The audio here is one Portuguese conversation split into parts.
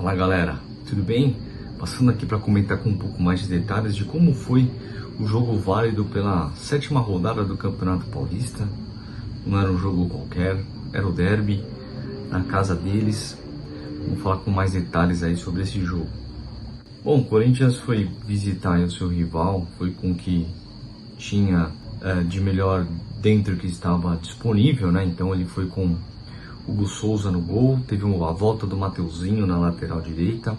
Fala galera, tudo bem? Passando aqui para comentar com um pouco mais de detalhes de como foi o jogo válido pela 7ª rodada do Campeonato Paulista. Não era um jogo qualquer, era o derby na casa deles. Vou falar com mais detalhes aí sobre esse jogo. Bom, o Corinthians foi visitar o seu rival, foi com o que tinha de melhor dentro que estava disponível, né? Então ele foi com Hugo Souza no gol, teve a volta do Mateuzinho na lateral direita.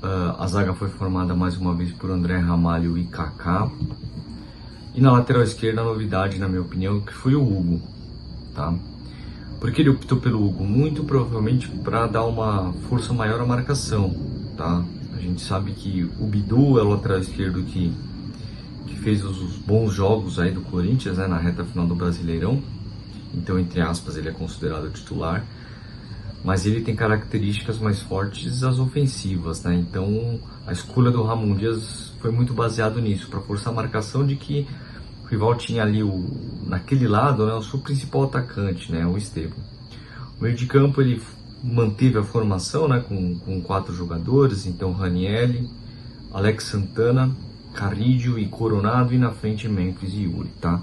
A zaga foi formada mais uma vez por André Ramalho e Kaká. E na lateral esquerda a novidade, na minha opinião, que foi o Hugo, tá? Porque ele optou pelo Hugo? Muito provavelmente para dar uma força maior à marcação, tá? A gente sabe que o Bidu é o lateral esquerdo que fez os bons jogos aí do Corinthians, né, na reta final do Brasileirão. Então, entre aspas, ele é considerado titular, mas ele tem características mais fortes as ofensivas, né? Então, a escolha do Ramon Dias foi muito baseado nisso, para forçar a marcação de que o rival tinha ali, naquele lado, né, o seu principal atacante, né, o Estevam. O meio de campo ele manteve a formação, né, com 4 jogadores, então Ranieri, Alex Santana, Carrillo e Coronado, e na frente Memphis e Yuri, tá?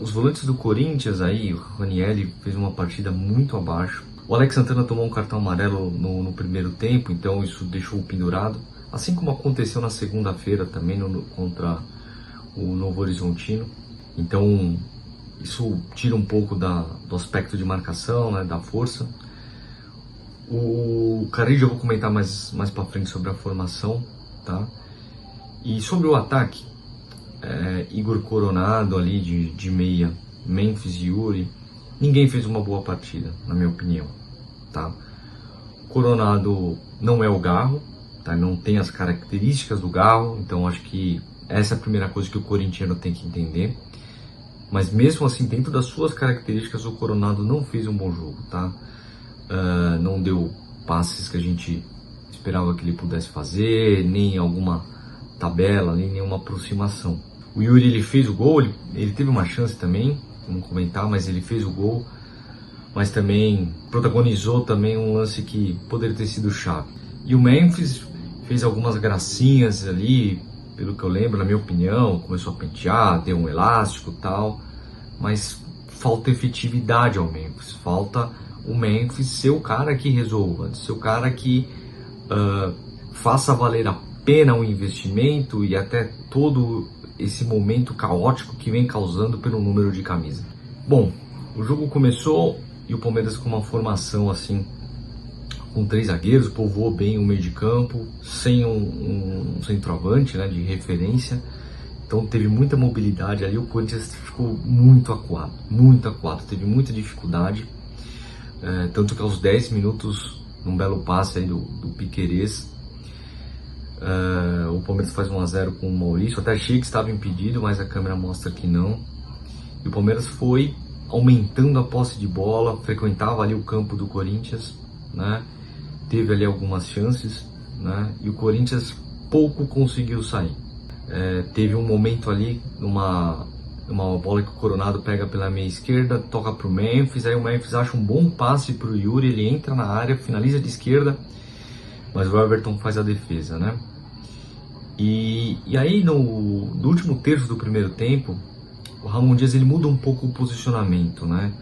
Os volantes do Corinthians aí, o Ranieri fez uma partida muito abaixo. O Alex Santana tomou um cartão amarelo no primeiro tempo, então isso deixou-o pendurado. Assim como aconteceu na segunda-feira também contra o Novo Horizontino. Então isso tira um pouco do aspecto de marcação, né, da força. O Carrillo eu vou comentar mais pra frente sobre a formação, tá? E sobre o ataque, Igor Coronado ali de meia, Memphis e Yuri, ninguém fez uma boa partida, na minha opinião, tá? Coronado não é o Garro, tá? Não tem as características do Garro, então acho que essa é a primeira coisa que o corintiano tem que entender. Mas mesmo assim, dentro das suas características, o Coronado não fez um bom jogo, tá? Não deu passes que a gente esperava que ele pudesse fazer, nem alguma tabela, nem nenhuma aproximação. O Yuri, ele fez o gol, ele teve uma chance também, vamos comentar, mas ele fez o gol, mas também protagonizou também um lance que poderia ter sido chave. E o Memphis fez algumas gracinhas ali, pelo que eu lembro, na minha opinião, começou a pentear, deu um elástico e tal, mas falta efetividade ao Memphis, falta o Memphis ser o cara que resolva, ser o cara que faça valer a pena o investimento e até todo esse momento caótico que vem causando pelo número de camisa. Bom, o jogo começou e o Palmeiras com uma formação assim, com 3 zagueiros, povoou bem o meio de campo, sem um centroavante, né, de referência. Então teve muita mobilidade ali, o Corinthians ficou muito acuado, teve muita dificuldade. Tanto que aos 10 minutos, num belo passe aí do Piquerez, o Palmeiras faz 1-0 com o Maurício. Até achei que estava impedido, mas a câmera mostra que não. E o Palmeiras foi aumentando a posse de bola, frequentava ali o campo do Corinthians, né? Teve ali algumas chances, né? E o Corinthians pouco conseguiu sair. Teve um momento ali, uma bola que o Coronado pega pela meia esquerda, toca para o Memphis, aí o Memphis acha um bom passe para o Yuri, ele entra na área, finaliza de esquerda, mas o Everton faz a defesa, né? E aí no último terço do primeiro tempo, o Ramon Dias ele muda um pouco o posicionamento, né?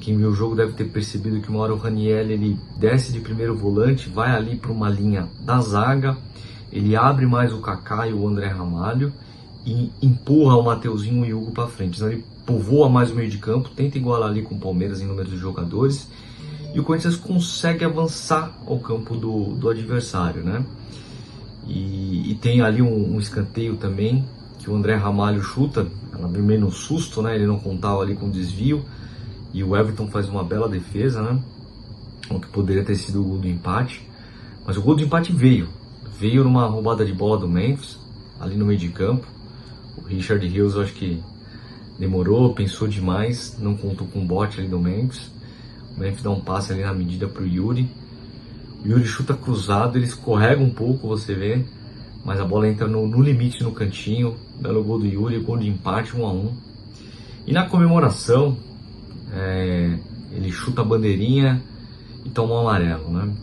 Quem viu o jogo deve ter percebido que uma hora o Ranieri ele desce de primeiro volante, vai ali para uma linha da zaga, ele abre mais o Kaká e o André Ramalho e empurra o Mateuzinho e o Hugo para frente. Então ele povoa mais o meio de campo, tenta igualar ali com o Palmeiras em número de jogadores, e o Corinthians consegue avançar ao campo do adversário, né? E tem ali um escanteio também, que o André Ramalho chuta, ela vem meio no susto, né? Ele não contava ali com o desvio, e o Everton faz uma bela defesa, né? O que poderia ter sido o gol do empate, mas o gol do empate veio numa roubada de bola do Memphis, ali no meio de campo. O Richard Rios, eu acho que demorou, pensou demais, não contou com o bote ali do Memphis. O Memphis dá um passe ali na medida para o Yuri. O Yuri chuta cruzado, ele escorrega um pouco, você vê, mas a bola entra no limite, no cantinho. Belo gol do Yuri, gol de empate, 1-1. E na comemoração, ele chuta a bandeirinha e toma um amarelo, né?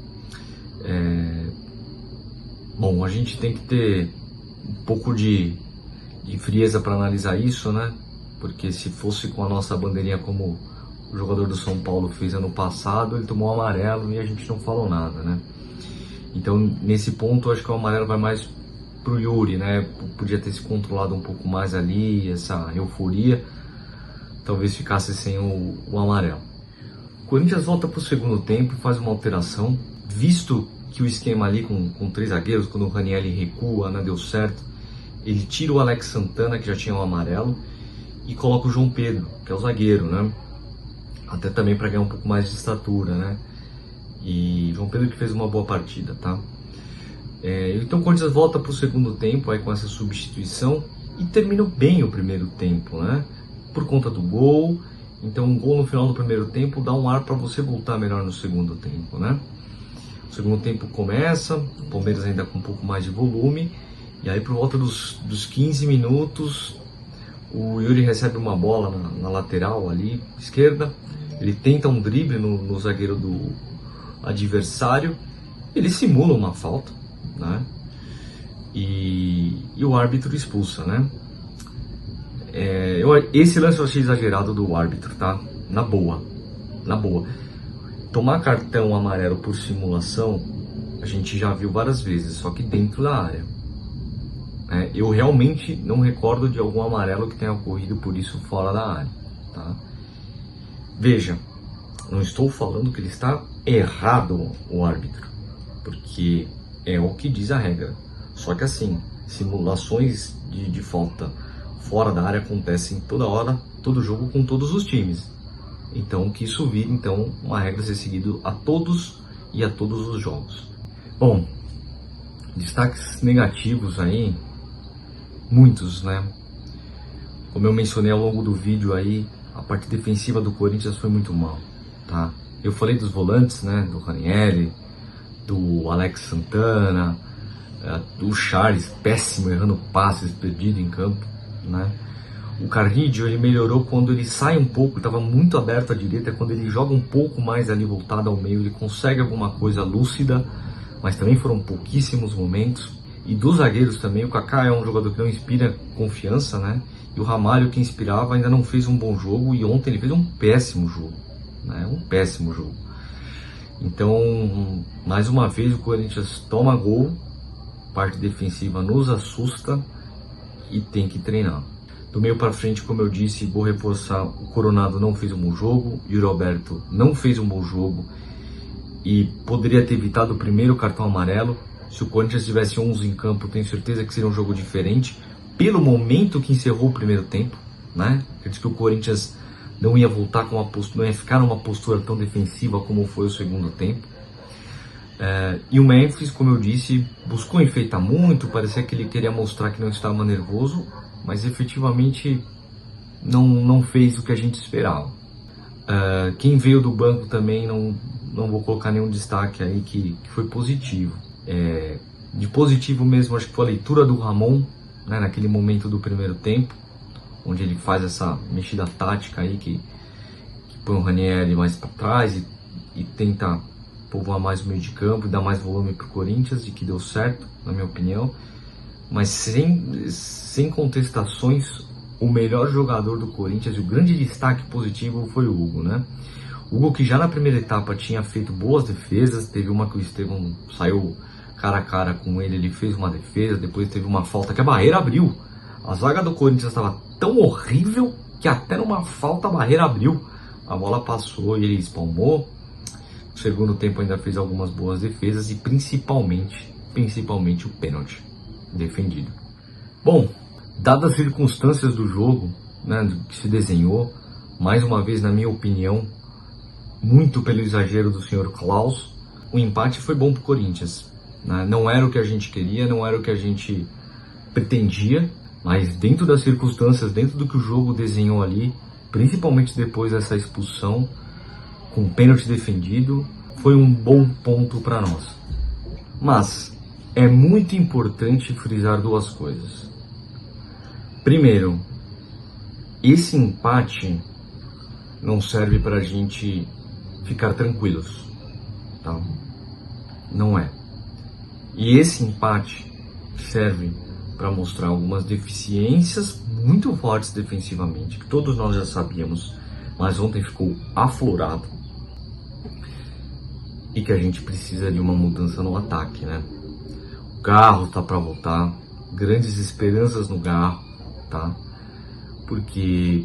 Bom, a gente tem que ter um pouco de frieza para analisar isso, né? Porque se fosse com a nossa bandeirinha como o jogador do São Paulo fez ano passado, ele tomou amarelo e a gente não falou nada, né? Então, nesse ponto, eu acho que o amarelo vai mais pro Yuri, né? Podia ter se controlado um pouco mais ali, essa euforia, talvez ficasse sem o amarelo. O Corinthians volta pro segundo tempo e faz uma alteração, visto que o esquema ali com 3 zagueiros, quando o Ranieri recua, não deu certo, ele tira o Alex Santana, que já tinha o amarelo, e coloca o João Pedro, que é o zagueiro, né? Até também para ganhar um pouco mais de estatura, né? E João Pedro que fez uma boa partida, tá? Então o Corinthians volta para o segundo tempo aí com essa substituição e terminou bem o primeiro tempo, né? Por conta do gol. Então um gol no final do primeiro tempo dá um ar para você voltar melhor no segundo tempo, né? O segundo tempo começa, o Palmeiras ainda com um pouco mais de volume, e aí por volta dos 15 minutos o Yuri recebe uma bola na lateral ali, esquerda, ele tenta um drible no zagueiro do adversário, ele simula uma falta, né? E o árbitro expulsa, né? Esse lance eu achei exagerado do árbitro, tá? Na boa. Tomar cartão amarelo por simulação, a gente já viu várias vezes, só que dentro da área. Eu realmente não recordo de algum amarelo que tenha ocorrido por isso fora da área, tá? Veja, não estou falando que ele está errado, o árbitro, porque é o que diz a regra. Só que assim, simulações de falta fora da área acontecem toda hora, todo jogo, com todos os times. Então que isso vire então uma regra a ser seguida a todos e a todos os jogos. Bom, destaques negativos aí, muitos, né? Como eu mencionei ao longo do vídeo aí, a parte defensiva do Corinthians foi muito mal, tá? Eu falei dos volantes, né? Do Ranieri, do Alex Santana, do Charles, péssimo, errando passes, perdido em campo, né? O Carrillo, ele melhorou quando ele sai um pouco, estava muito aberto à direita, quando ele joga um pouco mais ali voltado ao meio, ele consegue alguma coisa lúcida, mas também foram pouquíssimos momentos. E dos zagueiros também, o Kaká é um jogador que não inspira confiança, né? E o Ramalho, que inspirava, ainda não fez um bom jogo, e ontem ele fez um péssimo jogo, né? Um péssimo jogo. Então, mais uma vez o Corinthians toma gol, parte defensiva nos assusta e tem que treinar. Do meio para frente, como eu disse, vou reforçar, o Coronado não fez um bom jogo, e o Roberto não fez um bom jogo e poderia ter evitado o primeiro cartão amarelo. Se o Corinthians tivesse 11 em campo, tenho certeza que seria um jogo diferente, pelo momento que encerrou o primeiro tempo, né? Eu disse que o Corinthians não ia voltar com uma postura, não ia ficar numa postura tão defensiva como foi o segundo tempo. E o Memphis, como eu disse, buscou enfeitar muito, parecia que ele queria mostrar que não estava nervoso, mas efetivamente não fez o que a gente esperava. Quem veio do banco também, não vou colocar nenhum destaque aí que foi positivo. De positivo mesmo, acho que foi a leitura do Ramon, né, naquele momento do primeiro tempo, onde ele faz essa mexida tática aí, que põe o Ranieri mais para trás e tenta povoar mais o meio de campo e dar mais volume para o Corinthians, e que deu certo, na minha opinião. Mas sem contestações, o melhor jogador do Corinthians e o grande destaque positivo foi o Hugo, né? O Hugo, que já na primeira etapa tinha feito boas defesas, teve uma que o Estevão saiu cara a cara com ele fez uma defesa, depois teve uma falta que a barreira abriu. A zaga do Corinthians estava tão horrível que até numa falta a barreira abriu. A bola passou e ele espalmou. No segundo tempo ainda fez algumas boas defesas e principalmente o pênalti defendido. Bom, dadas as circunstâncias do jogo, né, que se desenhou, mais uma vez, na minha opinião, muito pelo exagero do senhor Klaus, o empate foi bom para o Corinthians, né? Não era o que a gente queria, não era o que a gente pretendia, mas dentro das circunstâncias, dentro do que o jogo desenhou ali, principalmente depois dessa expulsão, com o pênalti defendido, foi um bom ponto para nós. Mas é muito importante frisar duas coisas. Primeiro, esse empate não serve para a gente ficar tranquilos, tá? Não é. E esse empate serve para mostrar algumas deficiências muito fortes defensivamente, que todos nós já sabíamos, mas ontem ficou aflorado, e que a gente precisa de uma mudança no ataque, né? O Garro tá para voltar, grandes esperanças no Garro, tá? Porque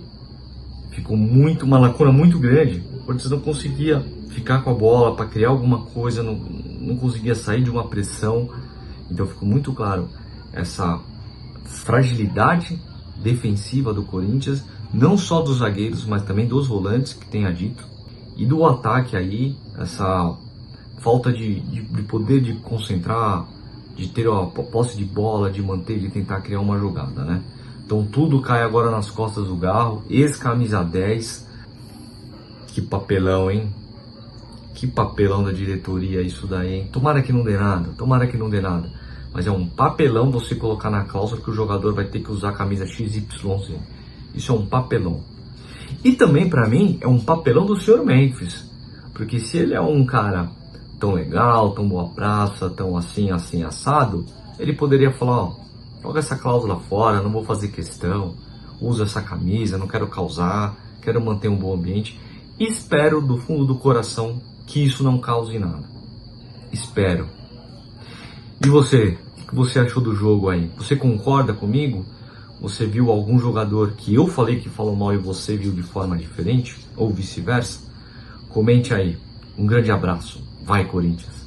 ficou uma lacuna muito grande. O Corinthians não conseguia ficar com a bola para criar alguma coisa, não conseguia sair de uma pressão. Então ficou muito claro essa fragilidade defensiva do Corinthians, não só dos zagueiros, mas também dos volantes, que tenha dito, e do ataque aí, essa falta de poder de concentrar, de ter a posse de bola, de manter, de tentar criar uma jogada, né? Então tudo cai agora nas costas do Garro, ex-camisa 10. Que papelão, hein? Que papelão da diretoria isso daí, hein? Tomara que não dê nada, mas é um papelão você colocar na cláusula que o jogador vai ter que usar a camisa XYZ. Isso é um papelão. E também pra mim é um papelão do Sr. Memphis, porque se ele é um cara tão legal, tão boa praça, tão assim assado, ele poderia falar, ó, joga essa cláusula fora, não vou fazer questão, uso essa camisa, não quero causar, quero manter um bom ambiente. Espero do fundo do coração que isso não cause nada. Espero. E você? O que você achou do jogo aí? Você concorda comigo? Você viu algum jogador que eu falei que falou mal e você viu de forma diferente? Ou vice-versa? Comente aí. Um grande abraço. Vai, Corinthians!